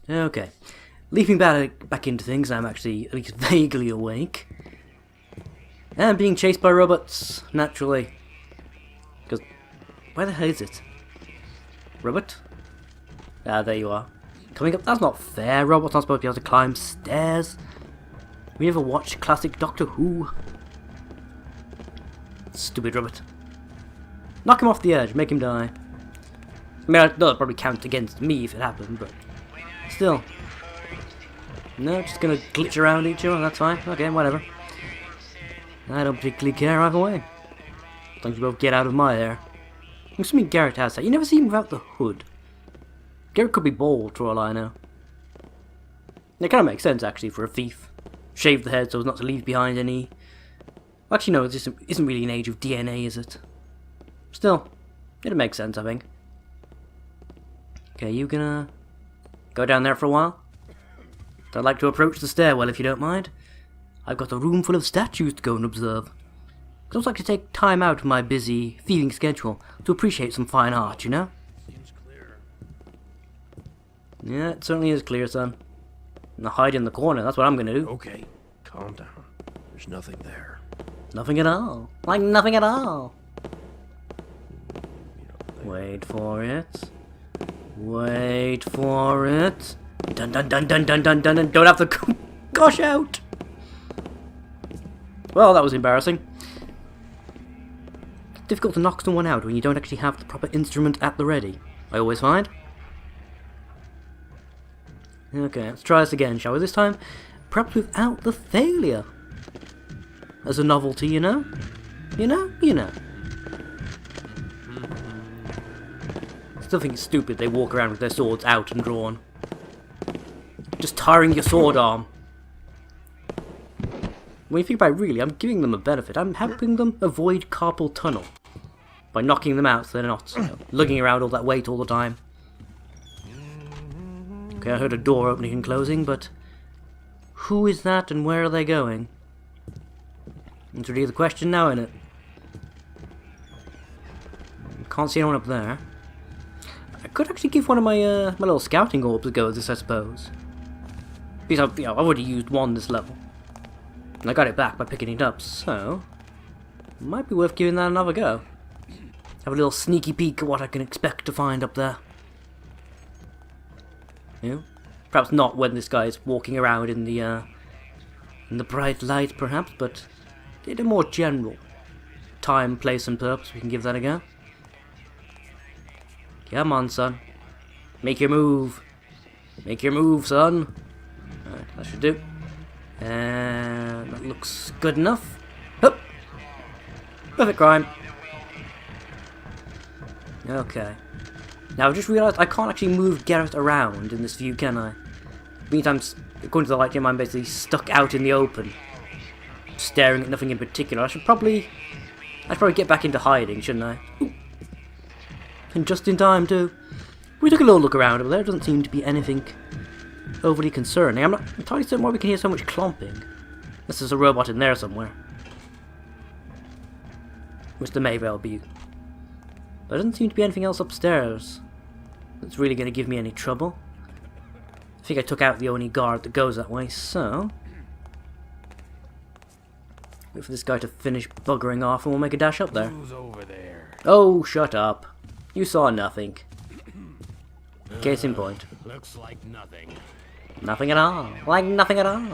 Okay. Leaping back into things, I'm actually at least vaguely awake. And being chased by robots, naturally. Because, where the hell is it? Robot? Ah, there you are. Coming up, that's not fair. Robots not supposed to be able to climb stairs. We ever watch classic Doctor Who? Stupid robot. Knock him off the edge, make him die. I mean, that'll probably count against me if it happened, but still. No, just gonna glitch around each other, that's fine. Okay, whatever. I don't particularly care either way. As long as you both get out of my hair. I'm assuming Garrett has that. You never see him without the hood. Garrett could be bald, for all I know. It kind of makes sense, actually, for a thief. Shave the head so as not to leave behind any... Actually, no, this isn't really an age of DNA, is it? Still, it makes sense, I think. Okay, you gonna go down there for a while? I'd like to approach the stairwell, if you don't mind. I've got a room full of statues to go and observe. I'd also like to take time out of my busy, thieving schedule to appreciate some fine art, you know? Seems clear. Yeah, it certainly is clear, son. Now hide in the corner, that's what I'm gonna do. Okay, calm down. There's nothing there. Nothing at all. Like nothing at all. You know, Wait for it. Wait for it. Dun dun dun dun dun dun dun dun. Don't have to gosh out. Well, that was embarrassing. Difficult to knock someone out when you don't actually have the proper instrument at the ready, I always find. Okay, let's try this again, shall we? This time, perhaps without the failure. As a novelty, you know? You know? You know. I still think it's stupid they walk around with their swords out and drawn. Just tiring your sword arm. When you think about it, really, I'm giving them a benefit. I'm helping them avoid carpal tunnel. By knocking them out so they're not lugging around all that weight all the time. Okay, I heard a door opening and closing, but... who is that and where are they going? That's really the question now, isn't it? Can't see anyone up there. I could actually give one of my my little scouting orbs a go at this, I suppose. Because I've already used one this level. And I got it back by picking it up, so... it might be worth giving that another go. Have a little sneaky peek at what I can expect to find up there. You know? Perhaps not when this guy is walking around in the bright light, perhaps, but in a more general time, place, and purpose, we can give that a go. Come on, son. Make your move. Make your move, son. Alright, that should do. And that looks good enough. Hup! Perfect crime. Okay. Now I've just realised I can't actually move Garrett around in this view, can I? It means I'm, according to the light game, I'm basically stuck out in the open. Staring at nothing in particular. I should probably get back into hiding, shouldn't I? Ooh. And just in time too. We took a little look around over there. Doesn't seem to be anything overly concerning. I'm not entirely certain why we can hear so much clomping. Unless there's a robot in there somewhere. Which there may well be. But there doesn't seem to be anything else upstairs that's really going to give me any trouble. I think I took out the only guard that goes that way, so... wait for this guy to finish buggering off and we'll make a dash up there. Who's over there? Oh, shut up. You saw nothing. Case in point. Looks like nothing. Nothing at all. Like nothing at all.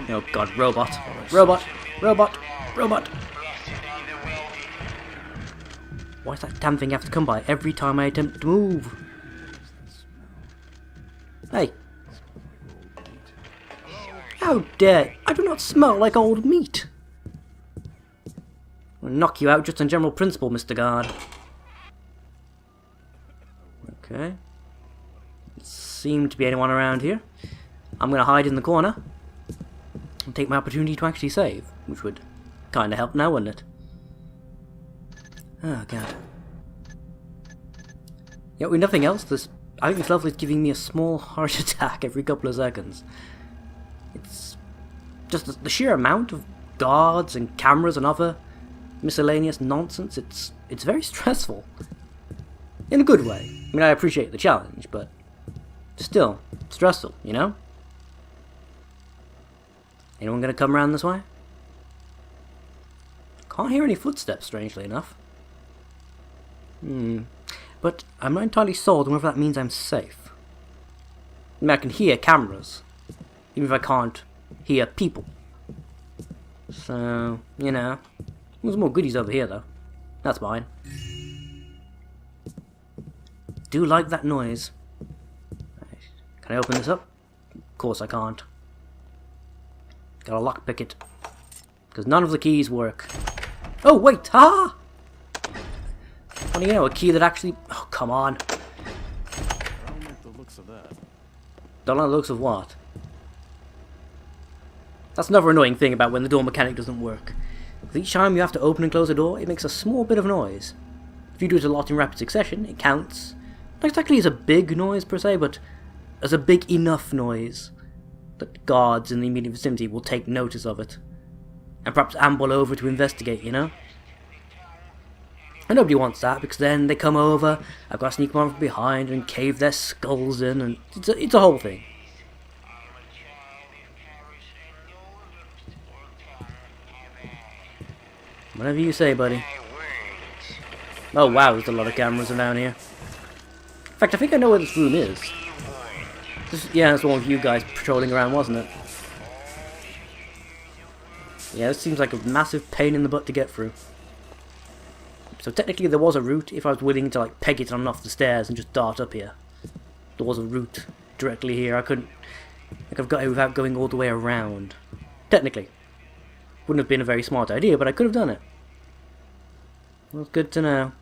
Oh god, robot. Robot. Robot. Robot. Why does that damn thing have to come by every time I attempt to move? Hey. How dare! I do not smell like old meat! I'll knock you out just on general principle, Mr. Guard. Okay. Doesn't seem to be anyone around here. I'm gonna hide in the corner and take my opportunity to actually save, which would kinda help now, wouldn't it? Oh god. Yeah, with nothing else, I think this level is giving me a small heart attack every couple of seconds. It's just the sheer amount of guards and cameras and other miscellaneous nonsense. It's very stressful. In a good way. I mean, I appreciate the challenge, but Still, stressful, you know? Anyone gonna come around this way? Can't hear any footsteps, strangely enough. But I'm not entirely sold on whether that means I'm safe. I mean, I can hear cameras, even if I can't hear people. So, you know. There's more goodies over here, though. That's fine. Do like that noise. Can I open this up? Of course I can't. Gotta lockpick it. Because none of the keys work. Oh, wait! Ah! What do you know? A key that actually... Oh, come on. I don't like the looks of that. Don't like the looks of what? That's another annoying thing about when the door mechanic doesn't work. Each time you have to open and close a door, it makes a small bit of noise. If you do it a lot in rapid succession, it counts. Not exactly as a big noise per se, but as a big enough noise that guards in the immediate vicinity will take notice of it. And perhaps amble over to investigate, you know? And nobody wants that, because then they come over, I've got to sneak them on from behind and cave their skulls in, and it's a whole thing. Whatever you say, buddy. Oh wow, there's a lot of cameras around here. In fact, I think I know where this room is. Yeah, that's one of you guys patrolling around, wasn't it? Yeah, this seems like a massive pain in the butt to get through. So technically there was a route if I was willing to like peg it on off the stairs and just dart up here. There was a route directly here. I couldn't... Like I've got it without going all the way around. Technically. Wouldn't have been a very smart idea, but I could have done it. Well, it's good to know.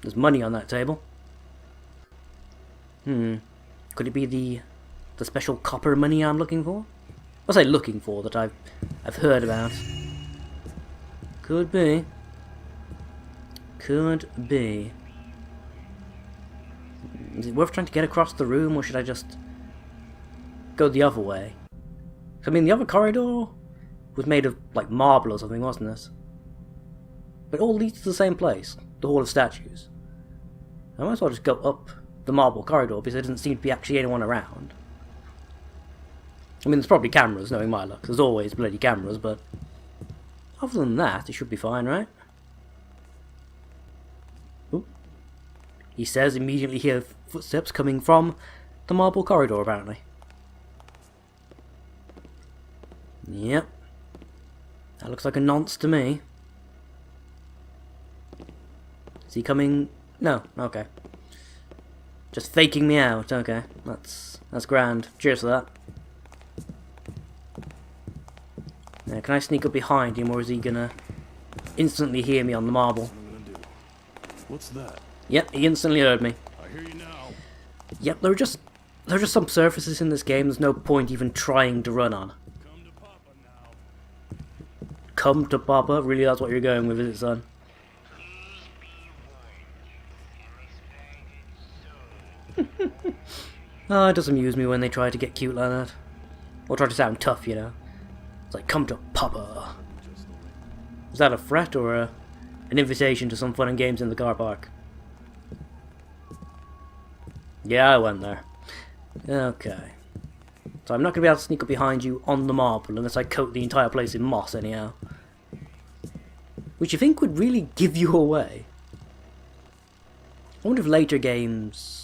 There's money on that table. Could it be the special copper money I'm looking for? I say looking for, that I've heard about. Could be. Could be. Is it worth trying to get across the room, or should I just go the other way? I mean, the other corridor was made of, like, marble or something, wasn't it? But it all leads to the same place, the Hall of Statues. I might as well just go up the marble corridor, because there doesn't seem to be actually anyone around. I mean, there's probably cameras, knowing my luck. There's always bloody cameras, but other than that, it should be fine, right? Ooh. He says immediately hear footsteps coming from the marble corridor, apparently. Yep. That looks like a nonce to me. Is he coming? No, okay. Just faking me out, okay. That's grand. Cheers for that. Now, can I sneak up behind him, or is he gonna instantly hear me on the marble? What's that? Yep, he instantly heard me. I hear you now. Yep, there are just some surfaces in this game there's no point even trying to run on. Come to Papa now. Come to Papa? Really, that's what you're going with, is it, son? Oh, it does amuse me when they try to get cute like that. Or try to sound tough, you know. It's like, come to Papa. Is that a threat or an invitation to some fun and games in the car park? Yeah, I went there. Okay. So I'm not going to be able to sneak up behind you on the marble unless I coat the entire place in moss anyhow. Which you think would really give you away. I wonder if later games...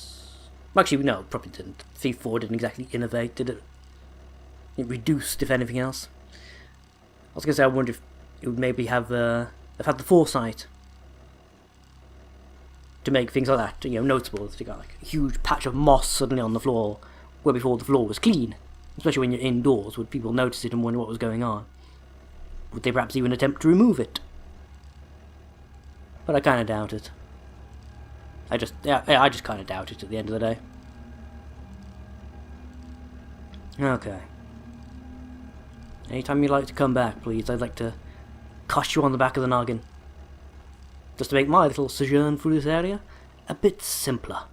Actually, no, probably didn't. Thief 4 didn't exactly innovate, did it? It reduced, if anything else. I was going to say, I wonder if it would maybe have had the foresight to make things like that, you know, notable. If you got like a huge patch of moss suddenly on the floor, where before the floor was clean. Especially when you're indoors, would people notice it and wonder what was going on? Would they perhaps even attempt to remove it? But I kind of doubt it. I just kind of doubt it at the end of the day. Okay. Anytime you'd like to come back, please, I'd like to cosh you on the back of the noggin. Just to make my little sojourn through this area a bit simpler.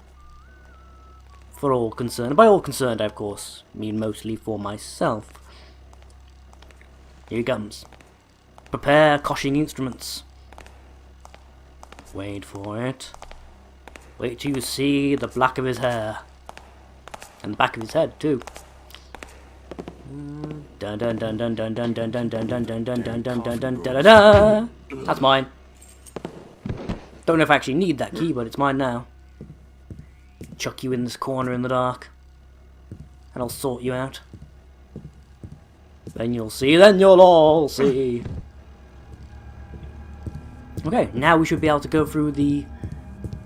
For all concerned. And by all concerned, I of course mean mostly for myself. Here he comes. Prepare coshing instruments. Wait for it. Wait till you see the black of his hair. And the back of his head too. Dun dun dun dun dun dun dun dun dun dun dun dun dun dun dun dun dun dun. That's mine. Don't know if I actually need that key, but it's mine now. Chuck you in this corner in the dark, and I'll sort you out. Then you'll see, then you'll all see. Okay, now we should be able to go through the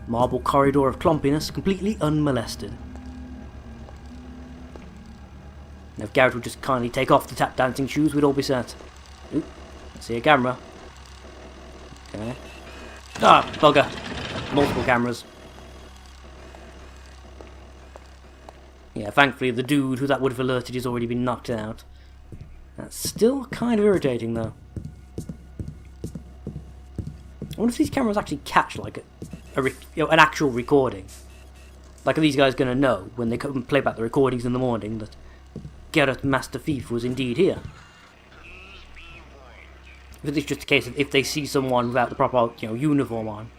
marble corridor of clumpiness completely unmolested. And if Garrett would just kindly take off the tap dancing shoes, we'd all be set. Oop, I see a camera. Okay. Ah, bugger. Multiple cameras. Yeah, thankfully the dude who that would have alerted has already been knocked out. That's still kind of irritating though. I wonder if these cameras actually catch like an actual recording. Like, are these guys going to know when they come and play back the recordings in the morning that Garrett Master Thief was indeed here? If it's just a case of if they see someone without the proper, uniform on,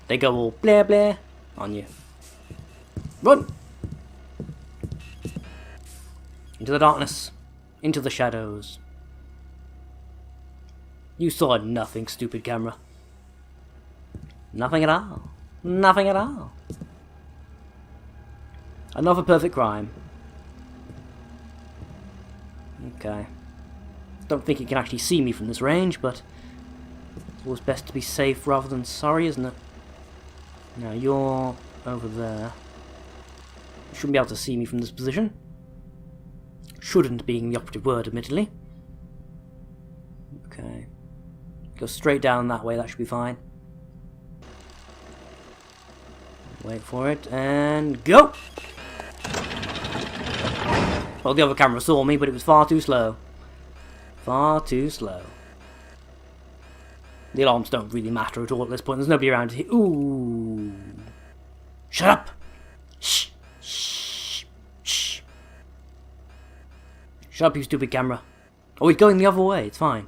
they go all blah blah on you. Run! Into the darkness. Into the shadows. You saw nothing, stupid camera. Nothing at all. Nothing at all. Another perfect crime. Okay. Don't think it can actually see me from this range, but it's always best to be safe rather than sorry, isn't it? Now you're over there. You shouldn't be able to see me from this position. Shouldn't being the operative word, admittedly. Okay. Go straight down that way, that should be fine. Wait for it, and go! Well, the other camera saw me, but it was far too slow. Far too slow. The alarms don't really matter at all at this point. There's nobody around here. Ooh. Shut up! Shh. Shh. Shh. Shut up, you stupid camera. Oh, he's going the other way. It's fine.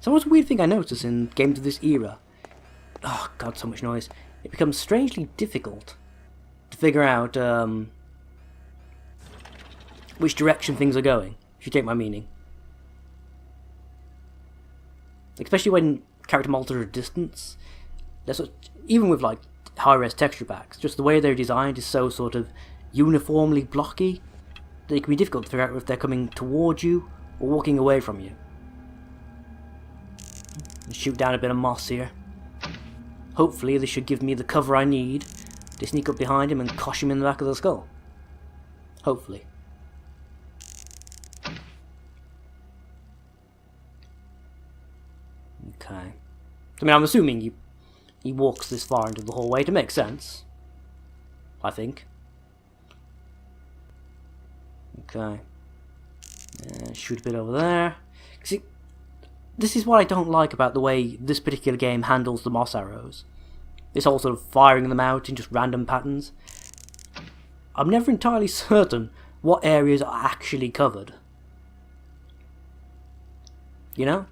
So what's a weird thing I notice in games of this era? Oh, God, so much noise. It becomes strangely difficult to figure out which direction things are going, if you take my meaning. Especially when character models are at distance. Even with like high-res texture packs, just the way they're designed is so sort of uniformly blocky that it can be difficult to figure out if they're coming towards you or walking away from you. Shoot down a bit of moss here. Hopefully this should give me the cover I need to sneak up behind him and cosh him in the back of the skull. Hopefully. Okay. I mean, I'm assuming he walks this far into the hallway to make sense. I think. Okay. Shoot a bit over there. See, this is what I don't like about the way this particular game handles the moss arrows. This whole sort of firing them out in just random patterns. I'm never entirely certain what areas are actually covered. You know?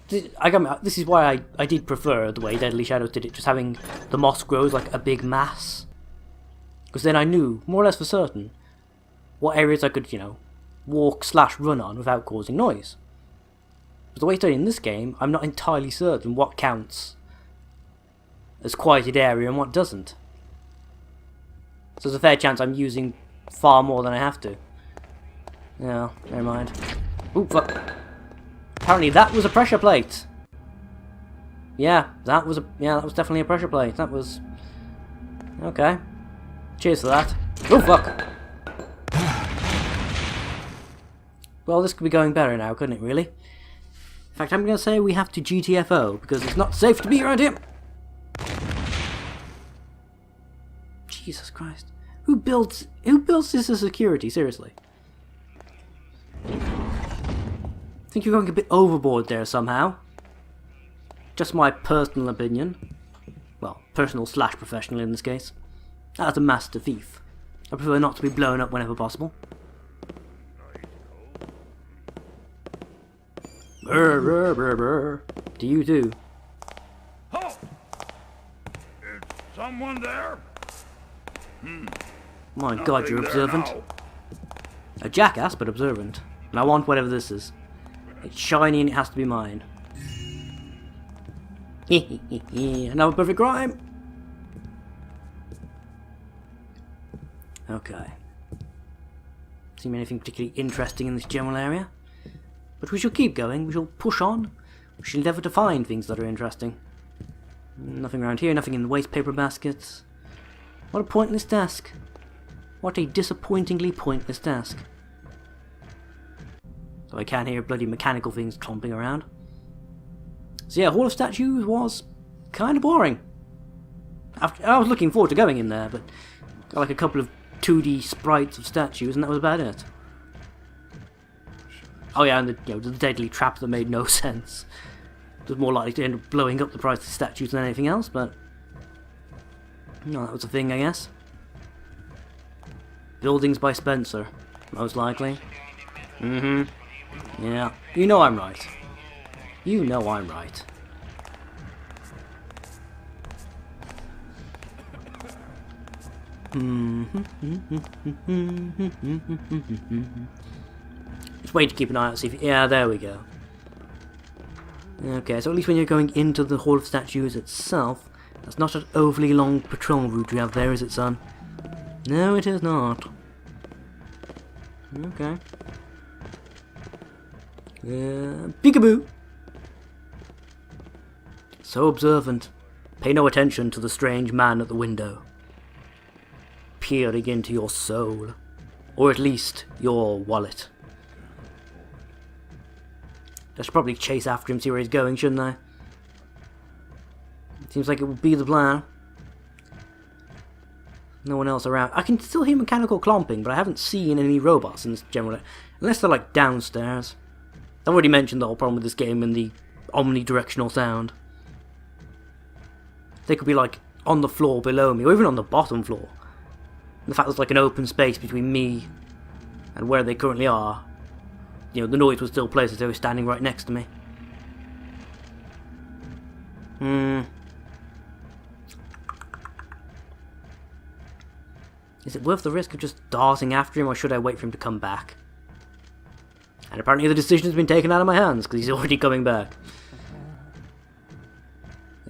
This is why I did prefer the way Deadly Shadows did it, just having the moss grows like a big mass. Because then I knew, more or less for certain, what areas I could, walk/run on without causing noise. But the way it's done in this game, I'm not entirely certain what counts as quieted area and what doesn't. So there's a fair chance I'm using far more than I have to. Yeah, never mind. Ooh, fuck. Apparently that was a pressure plate. Yeah, that was definitely a pressure plate. That was... Okay. Cheers for that. Oh, fuck. Well, this could be going better now, couldn't it, really? In fact, I'm going to say we have to GTFO, because it's not safe to be around him. Jesus Christ. Who builds this as security, seriously? I think you're going a bit overboard there somehow. Just my personal opinion. Well, personal/professional in this case. As a master thief, I prefer not to be blown up whenever possible. Brr, brr, brr, brr. Do you too? Oh! Is someone there? My god, you're observant. A jackass, but observant. And I want whatever this is. It's shiny and it has to be mine. Another perfect crime. Okay. Seem anything particularly interesting in this general area. But we shall keep going, we shall push on. We shall endeavour to find things that are interesting. Nothing around here, nothing in the waste paper baskets. What a pointless desk. What a disappointingly pointless desk. So I can't hear bloody mechanical things clomping around. So yeah, Hall of Statues was kind of boring. I was looking forward to going in there, but got like a couple of 2D sprites of statues and that was about it. Oh yeah, and the deadly trap that made no sense. It was more likely to end up blowing up the price of statues than anything else, but no, that was a thing, I guess. Buildings by Spencer, most likely. Yeah, you know I'm right. You know I'm right. Just wait to keep an eye out, see if... Yeah, there we go. Okay, so at least when you're going into the Hall of Statues itself, that's not an overly long patrol route you have there, is it, son? No, it is not. Okay. Peekaboo! So observant. Pay no attention to the strange man at the window. Peering into your soul. Or at least, your wallet. I should probably chase after him, see where he's going, shouldn't I? Seems like it would be the plan. No one else around. I can still hear mechanical clomping, but I haven't seen any robots in this general... Unless they're like downstairs. I've already mentioned the whole problem with this game and the omnidirectional sound. They could be like on the floor below me, or even on the bottom floor. And the fact there's like an open space between me and where they currently are. You know, the noise would still play as if they were standing right next to me. Is it worth the risk of just darting after him, or should I wait for him to come back? And apparently the decision has been taken out of my hands, because he's already coming back.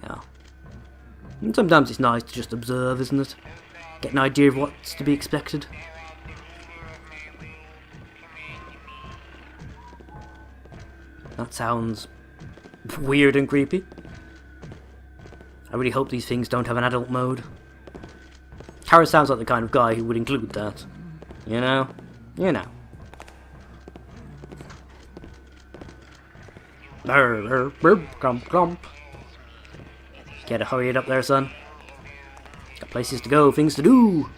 Yeah. And sometimes it's nice to just observe, isn't it? Get an idea of what's to be expected. That sounds weird and creepy. I really hope these things don't have an adult mode. Kara sounds like the kind of guy who would include that. You know? You know. Clump, clump. Gotta hurry it up there, son. Got places to go, things to do.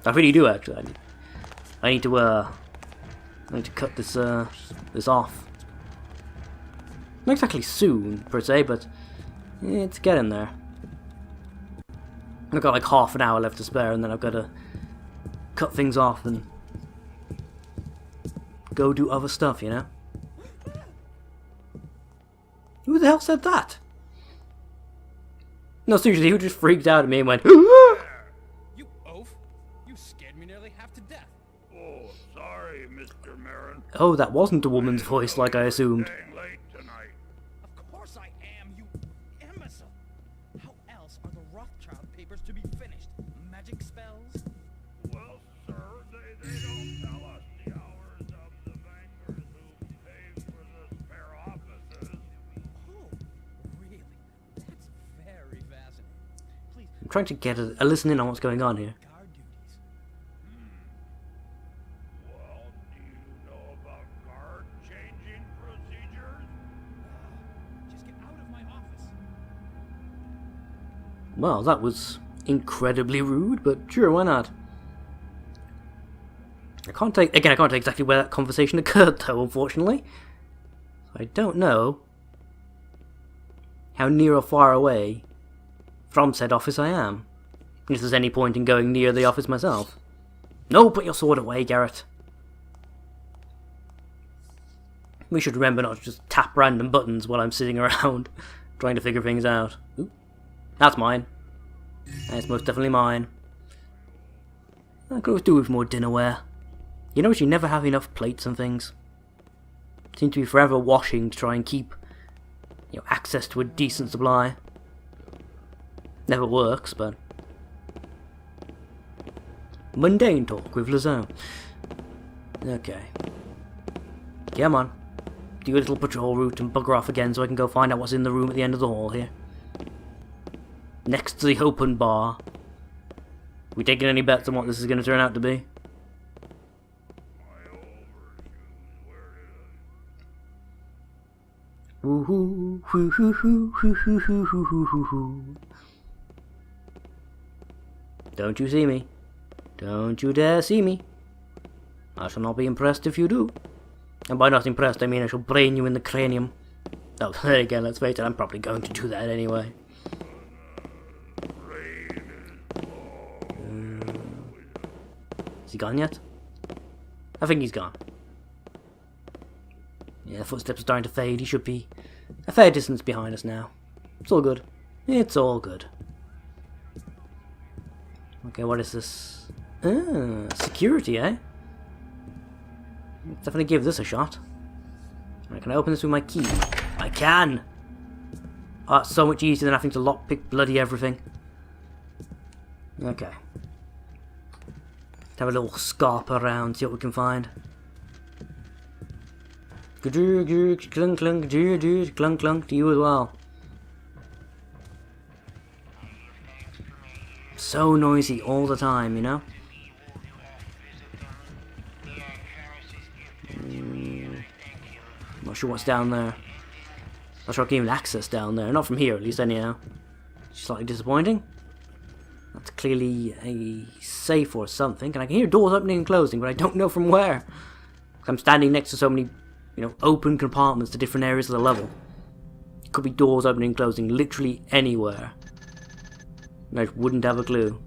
I really do, actually. I need to cut this this off. Not exactly soon, per se, but it's getting there. I've got like half an hour left to spare, and then I've got to cut things off and go do other stuff, you know? Who the hell said that? No, seriously, who just freaked out at me and went, You oaf! You scared me nearly half to death. Oh, sorry, Mr. Marin. Oh, that wasn't a woman's voice like I assumed. Staying late tonight. Of course I am, you imbecile. How else are the Rothschild papers to be finished? Magic spells? Well, sir, they don't tell us the hours of the bankers who pay for the spare offices. Oh, really? That's very fascinating. Please, I'm trying to get a listen in on what's going on here. guard duties. Well, do you know about guard changing procedures? Just get out of my office. Well, that was incredibly rude, but sure, why not? I can't take exactly where that conversation occurred, though, unfortunately. I don't know how near or far away from said office I am. If there's any point in going near the office myself. No, put your sword away, Garrett. We should remember not to just tap random buttons while I'm sitting around trying to figure things out. Ooh, that's mine. That's most definitely mine. I could always do with more dinnerware. You notice you never have enough plates and things. Seem to be forever washing to try and keep, access to a decent supply. Never works, but mundane talk with Lazone. Okay. Come on. Do your little patrol route and bugger off again so I can go find out what's in the room at the end of the hall here. Next to the open bar. We taking any bets on what this is going to turn out to be? Woohoo! Hoo hoo hoo hoo hoo hoo hoo hoo hoo hoo. Don't you see me? Don't you dare see me. I shall not be impressed if you do. And by not impressed, I mean I shall brain you in the cranium. Oh, there again, let's face it, I'm probably going to do that anyway. Is he gone yet? I think he's gone. Yeah, the footsteps are starting to fade. He should be a fair distance behind us now. It's all good. It's all good. Okay, what is this? Ah, security, eh? Let's definitely give this a shot. Right, can I open this with my key? I can! Oh, it's so much easier than having to lockpick bloody everything. Okay. Let's have a little scarp around, see what we can find. Clunk clunk, clunk clunk to you as well. So noisy all the time, you know? Not sure what's down there. Not sure I can even access down there. Not from here, at least, anyhow. Slightly disappointing. That's clearly a safe or something. And I can hear doors opening and closing, but I don't know from where. I'm standing next to so many, open compartments to different areas of the level. It could be doors opening and closing literally anywhere. I wouldn't have a clue.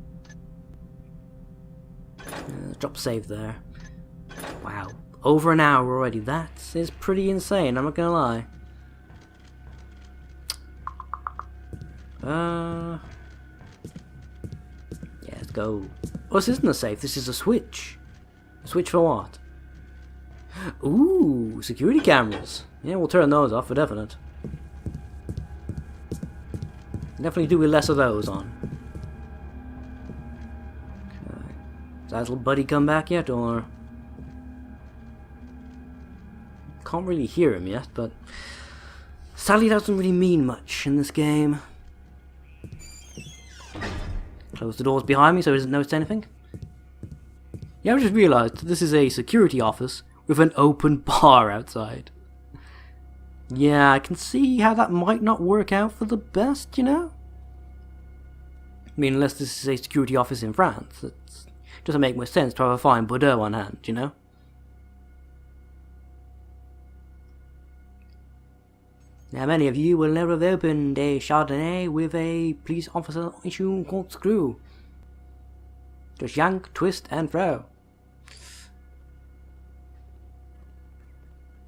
Drop save there. Wow. Over an hour already. That is pretty insane, I'm not gonna lie. Yeah, let's go. Oh, this isn't a safe, this is a switch. A switch for what? Ooh, security cameras. Yeah, we'll turn those off for definite. Definitely do with less of those on. Okay. Does that little buddy come back yet, or? Can't really hear him yet, but sadly that doesn't really mean much in this game. Close the doors behind me so he doesn't notice anything. Yeah, I just realised this is a security office with an open bar outside. Yeah, I can see how that might not work out for the best, you know? I mean, unless this is a security office in France, it doesn't make much sense to have a fine Bordeaux on hand, you know? Now, many of you will never have opened a Chardonnay with a police officer issuing corkscrew. Just yank, twist, and throw.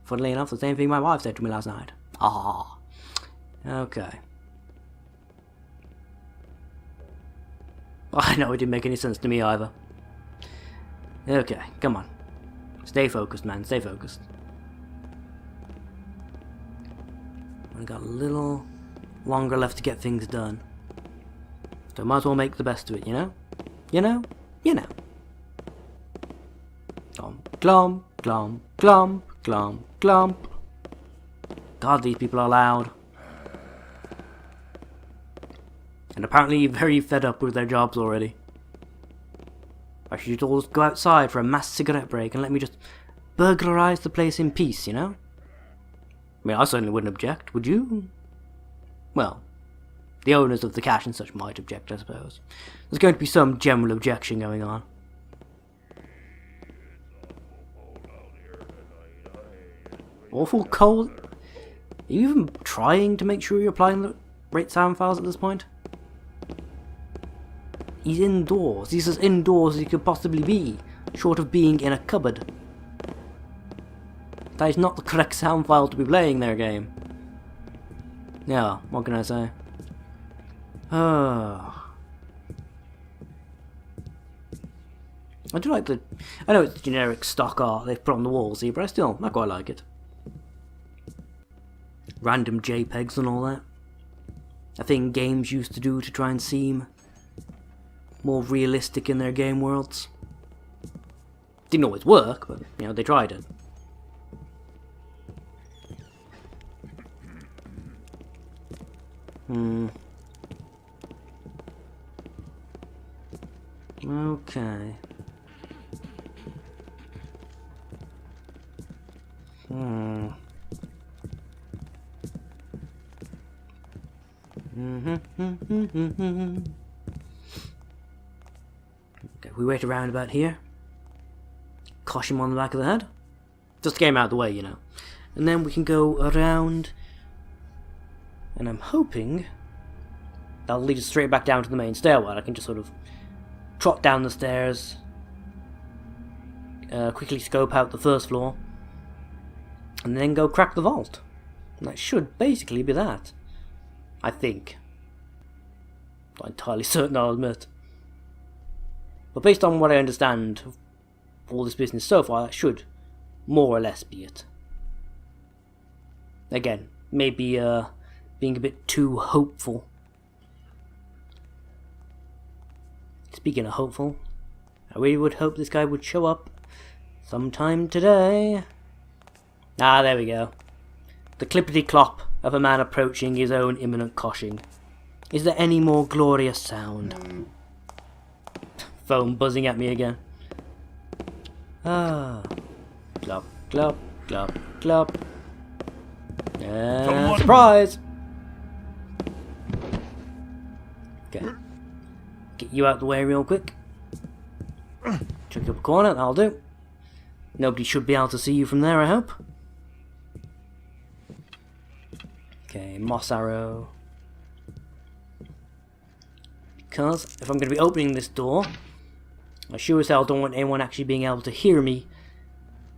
Funnily enough, the same thing my wife said to me last night. Ah. Okay. I know it didn't make any sense to me either. Okay, come on. Stay focused, man. Stay focused. We've got a little longer left to get things done. So might as well make the best of it, you know? You know? You know. Glomp, glomp, glomp, glomp, glomp, glomp. God, these people are loud. And apparently very fed up with their jobs already. I should all just go outside for a mass cigarette break and let me just burglarise the place in peace, you know? I mean, I certainly wouldn't object, would you? Well, the owners of the cash and such might object, I suppose. There's going to be some general objection going on. Awful cold? Are you even trying to make sure you're applying the right sound files at this point? He's indoors. He's as indoors as he could possibly be, short of being in a cupboard. That is not the correct sound file to be playing their game. Yeah, what can I say? Oh. I do like the... I know it's generic stock art they've put on the walls here, but I quite like it. Random JPEGs and all that. A thing games used to do to try and seem more realistic in their game worlds. Didn't always work, but, you know, they tried it. Okay. Okay, we wait around about here. Cosh him on the back of the head. Just to get him out of the way, you know. And then we can go around. And I'm hoping that'll lead us straight back down to the main stairwell. I can just sort of trot down the stairs, quickly scope out the first floor, and then go crack the vault. And that should basically be that. I think. Not entirely certain, I'll admit. But based on what I understand of all this business so far, that should more or less be it. Again, maybe being a bit too hopeful. Speaking of hopeful, I really would hope this guy would show up sometime today. Ah, there we go. The clippity-clop of a man approaching his own imminent coshing. Is there any more glorious sound? Phone buzzing at me again. Ah. Glop, glop, glop, glop. And surprise! Okay. Get you out the way real quick. Chuck up a corner, that'll do. Nobody should be able to see you from there, I hope. Okay, moss arrow. Because if I'm going to be opening this door, I sure as hell don't want anyone actually being able to hear me,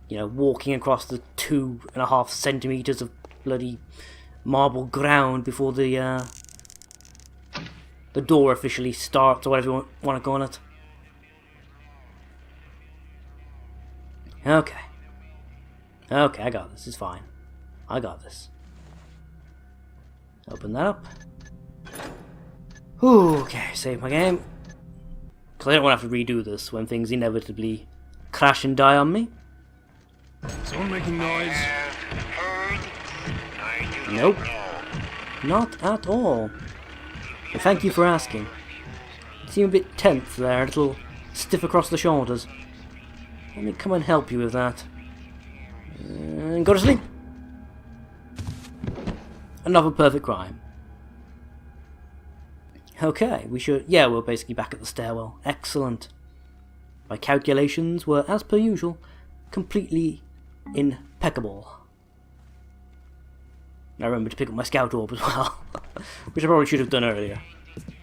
you know, walking across the 2.5 centimeters of bloody marble ground before the door officially starts, or whatever you want to call it. Okay. Okay, I got this. It's fine. I got this. Open that up. Okay, save my game. Because I don't want to have to redo this when things inevitably crash and die on me. Someone making noise? Nope. Not at all. But thank you for asking. You seem a bit tense there, a little stiff across the shoulders. Let me come and help you with that. And go to sleep. Another perfect crime. Okay, we're basically back at the stairwell. Excellent. My calculations were, as per usual, completely impeccable. I remember to pick up my scout orb as well, which I probably should have done earlier.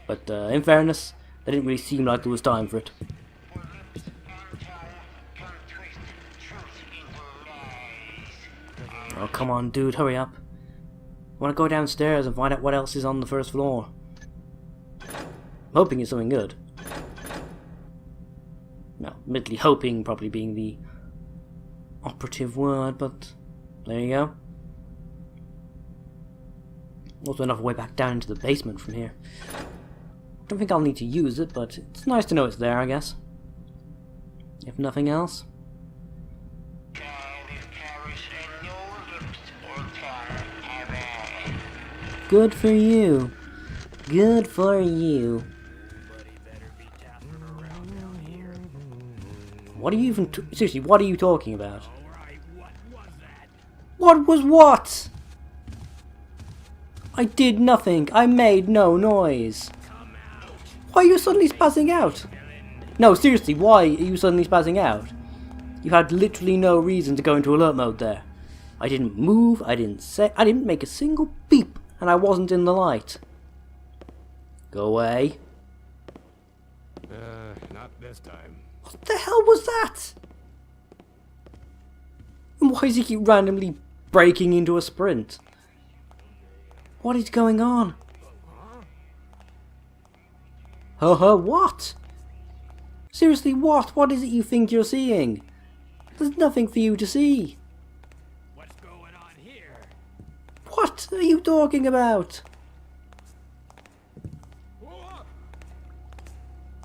But in fairness, it didn't really seem like there was time for it. Oh, come on, dude, hurry up. I want to go downstairs and find out what else is on the first floor. I'm hoping it's something good. No, admittedly hoping probably being the operative word, but there you go. Also another way back down into the basement from here. Don't think I'll need to use it, but it's nice to know it's there, I guess. If nothing else. Good for you. Good for you. What are you even... seriously, what are you talking about? What was what? I did nothing. I made no noise. Why are you suddenly spazzing out? No, seriously, why are you suddenly spazzing out? You had literally no reason to go into alert mode there. I didn't move, I didn't make a single beep, and I wasn't in the light. Go away. Not this time. What the hell was that? And why does he keep randomly breaking into a sprint? What is going on? What? Seriously, what? What is it you think you're seeing? There's nothing for you to see. What's going on here? What are you talking about?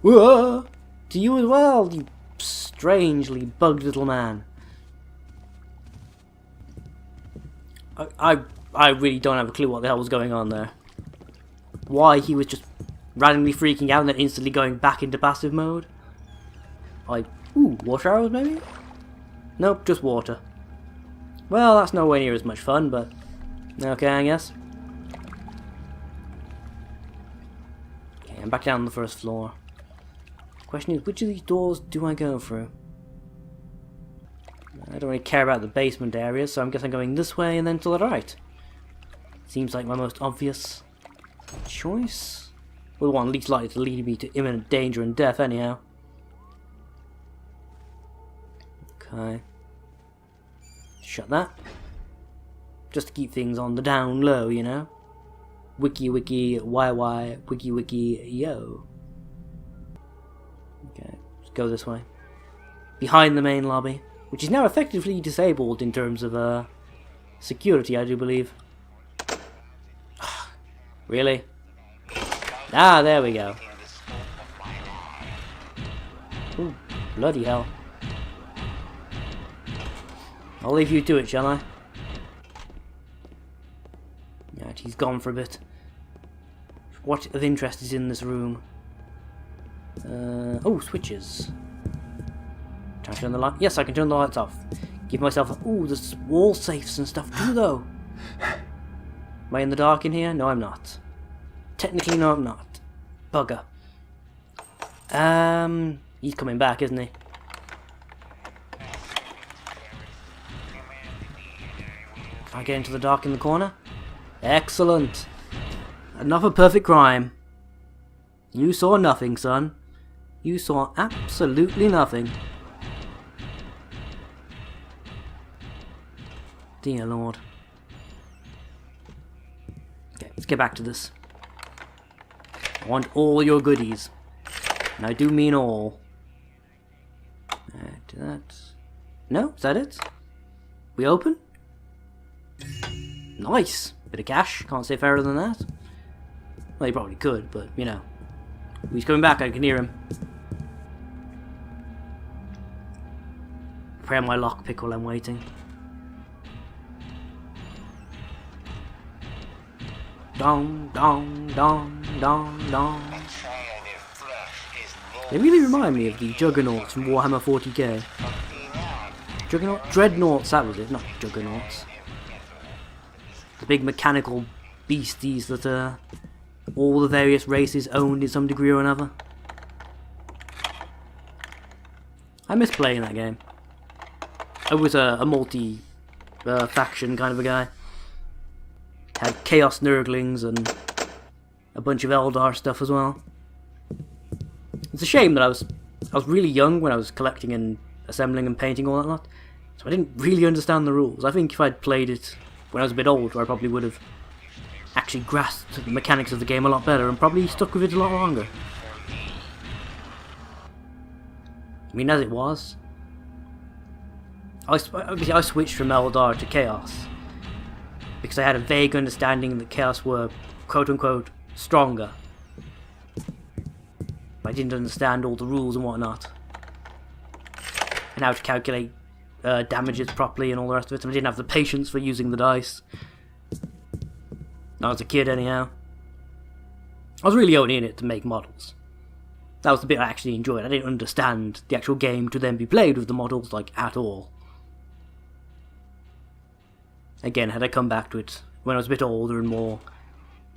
Whoa! To you as well, you strangely bugged little man. I really don't have a clue what the hell was going on there. Why he was just randomly freaking out and then instantly going back into passive mode. Ooh, water arrows maybe? Nope, just water. Well, that's nowhere near as much fun, but okay, I guess. Okay, I'm back down on the first floor. Question is, which of these doors do I go through? I don't really care about the basement area, so I'm guessing I'm going this way and then to the right. Seems like my most obvious choice. Well, the one least likely to lead me to imminent danger and death, anyhow. Okay. Shut that. Just to keep things on the down low, you know? Wiki wiki, YY, wiki wiki, yo. Okay, let's go this way. Behind the main lobby, which is now effectively disabled in terms of security, I do believe. Really? Ah, there we go. Ooh, bloody hell. I'll leave you to it, shall I? Right, he's gone for a bit. What of interest is in this room? Oh, switches. Can I turn the light? Yes, I can turn the lights off. Give myself a... Ooh, there's wall safes and stuff too, though. Am I in the dark in here? No, I'm not. Technically, no, I'm not. Bugger. He's coming back, isn't he? Can I get into the dark in the corner? Excellent. Another perfect crime. You saw nothing, son. You saw absolutely nothing. Dear Lord. Okay, let's get back to this. I want all your goodies. And I do mean all. Do that. No? Is that it? We open? Nice! Bit of cash. Can't say fairer than that. Well, he probably could, but, you know. He's coming back, I can hear him. Prepare my lockpick while I'm waiting. Dong, dong, dong, dong, dong. They really remind me of the Juggernauts from Warhammer 40k. Dreadnoughts, that was it, not Juggernauts. The big mechanical beasties that all the various races owned in some degree or another. I miss playing that game. I was a multi-faction kind of a guy. Had Chaos Nurglings and a bunch of Eldar stuff as well. It's a shame that I was really young when I was collecting and assembling and painting all that lot, so I didn't really understand the rules. I think if I'd played it when I was a bit older, I probably would have actually grasped the mechanics of the game a lot better and probably stuck with it a lot longer. I mean, as it was, obviously I switched from Eldar to Chaos because I had a vague understanding that Chaos were quote-unquote stronger. But I didn't understand all the rules and whatnot. And how to calculate damages properly and all the rest of it. And I didn't have the patience for using the dice. I was a kid anyhow. I was really only in it to make models. That was the bit I actually enjoyed. I didn't understand the actual game to then be played with the models, like, at all. Again, had I come back to it when I was a bit older and more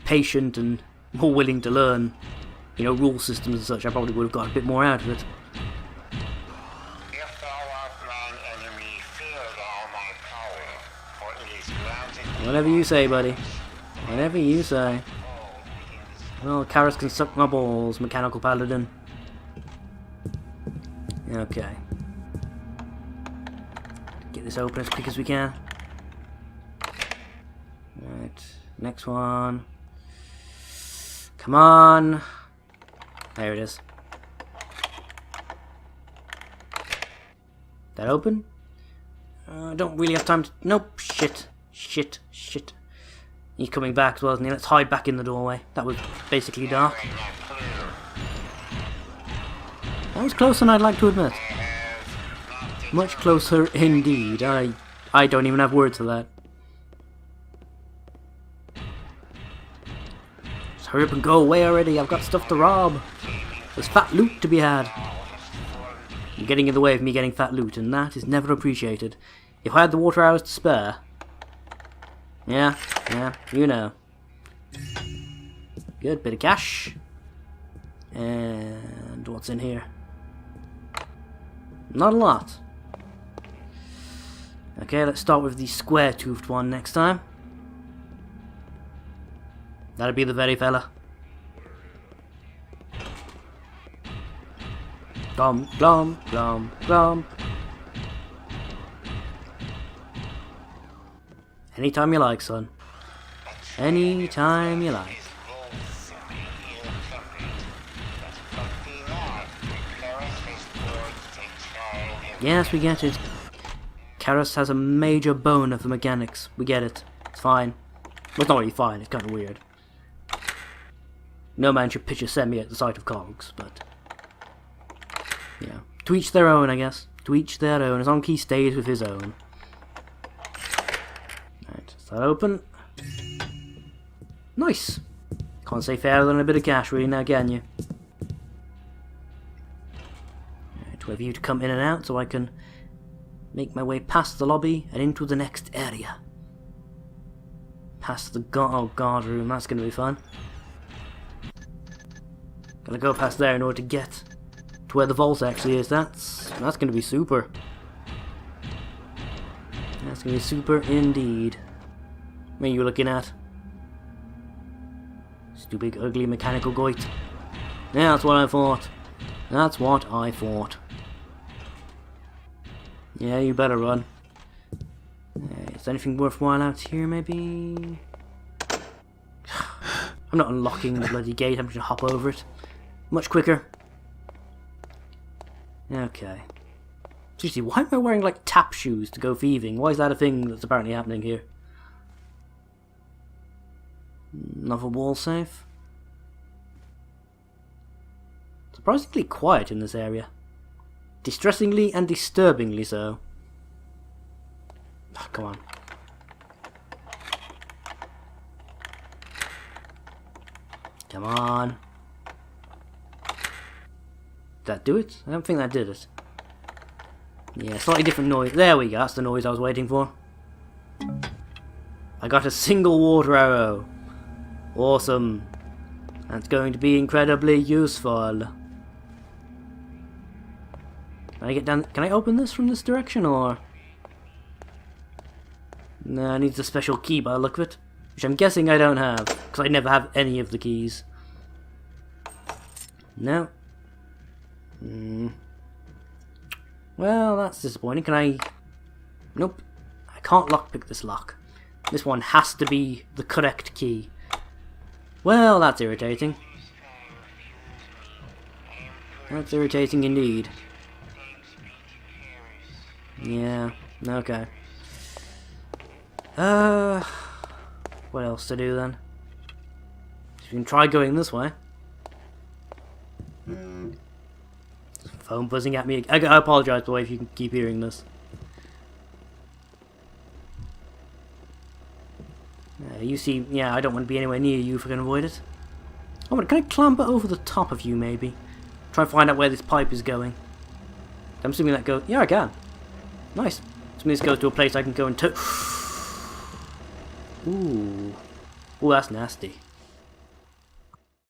patient and more willing to learn, you know, rule systems and such, I probably would have got a bit more out of it. If thou art mine enemy, fear thou my power, for it is granted. Whatever you say, buddy. Whatever you say. Well, Karas can suck my balls, Mechanical Paladin. Okay. Get this open as quick as we can. Right, next one. Come on. There it is. That open? I don't really have time to... Nope, shit. Shit. He's coming back as well, isn't he? Let's hide back in the doorway. That was basically dark. That was closer than I'd like to admit. Much closer indeed. I don't even have words for that. Just hurry up and go away already. I've got stuff to rob. There's fat loot to be had. You're getting in the way of me getting fat loot, and that is never appreciated. If I had the water hours to spare... Yeah, you know. Good, bit of cash. And what's in here? Not a lot. Okay, let's start with the square-toothed one next time. That'll be the very fella. Glom, glom, glom, glom. Anytime you like, son. Anytime you like. Yes, we get it. Karas has a major bone of the mechanics. We get it. It's fine. Well, it's not really fine, it's kind of weird. No man should pitch a semi at the sight of cogs, but... yeah. To each their own, I guess. To each their own, as long as he stays with his own. Right, is that open? Nice! Can't say fairer than a bit of cash, really, now can you? Right, wait for you to come in and out so I can make my way past the lobby and into the next area. Past the guard room, that's going to be fun. Gotta go past there in order to get to where the vault actually is. That's going to be super. That's going to be super indeed. What are you looking at? Stupid, ugly mechanical goit. Yeah, that's what I thought. That's what I thought. Yeah, you better run. Is there anything worthwhile out here, maybe? I'm not unlocking the bloody gate, I'm just gonna hop over it. Much quicker. Okay. Seriously, why am I wearing like tap shoes to go thieving? Why is that a thing that's apparently happening here? Another wall safe. Surprisingly quiet in this area. Distressingly and disturbingly so. Oh, come on. Come on. Did that do it? I don't think that did it. Yeah, slightly different noise. There we go, that's the noise I was waiting for. I got a single water arrow. Awesome. That's going to be incredibly useful. Can I get down? Can I open this from this direction, or? No, it needs a special key by the look of it. Which I'm guessing I don't have, because I never have any of the keys. No. Well, that's disappointing. Can I... Nope. I can't lockpick this lock. This one has to be the correct key. Well, that's irritating. That's irritating indeed. Yeah, okay. What else to do then? We can try going this way. Phone buzzing at me. I apologise, by the way, if you can keep hearing this. You see, yeah, I don't want to be anywhere near you if I can avoid it. Oh, but can I clamber over the top of you, maybe? Try and find out where this pipe is going. I'm assuming that goes... Yeah, I can. Nice. Assuming this goes to a place I can go and Ooh. Ooh, that's nasty.